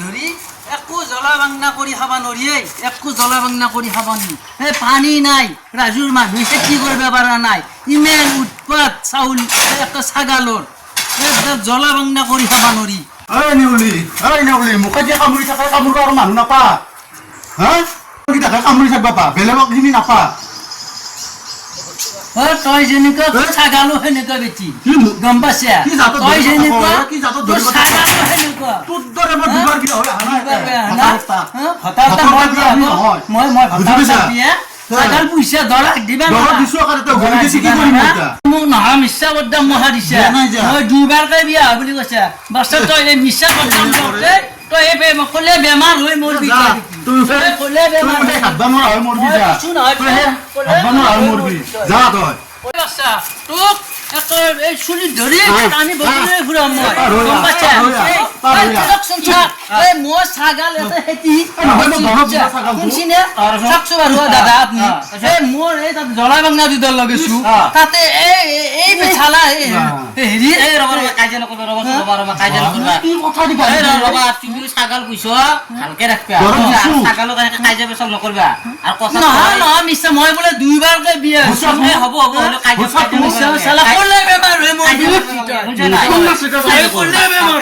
ধৰি একো জ্বলা বাংনা কৰি খাবা নৰিয়ে একো জ্বলা বাংনা কৰি খাবা নি এই পানী নাই ৰাজুৰ মানুহে খেতি কৰিব পৰা নাই ইমান উৎপাত চাউল একটা ছাগালৰ জ্বলা বাংনা কৰি খাবা নৰি ঐ নেউলি মুখে যে কামুৰি থাকে কামুৰিব আৰু মানুহ নাপা হা কিটাকে কামুৰি থাকিবা পা বেলেগক খিনি নাপা তই যেনেকুৱা ছাগালো সেনেকুৱা বেটি গম পাইছা তই যেনেকুৱা ছাগালো সেনেকুৱা তোৰ দৰে মই দুবাৰ বিয়া হৈ আহা মই ছাগাল পইচা দৰাক দিবা মোক নহয় মিছা বদাম মহা দিছে মই দুবাৰকে বিয়া হয় বুলি কৈছা বাচ্চা তই এই মিছা বদাম তই এই কলে বেমাৰ হৈ মৰবি কলে বেমাৰ যা তই তোক এই চুলি ধৰি টানি বদলে ফুৰাম মই গম পাইছা এই মোৰ ছাগাল এটা হেতি শুনছিনে চাকছো বাৰু দাদা আপুনি এই মোৰ এই তাত জ্বলা বাংনা দুডাল লগাইছো তাতে এই বেছালা হেৰি এই ৰবা কাজিয়া নকৰিবা ৰবা কাজিয়া নকৰিবা কি কথা দিবা এই ৰবা তুমি ছাগাল কৈছো ভালকে ৰাখবা ছাগালৰ কাৰণে কাজিয়া পেছাল নকৰিবা আৰু কথা নহয় মিছা মই বোলে দুইবাৰকে বিয়া হ'ব কাজিয়া চালা কলে বেমাৰ হৈ মই কলে বেমাৰ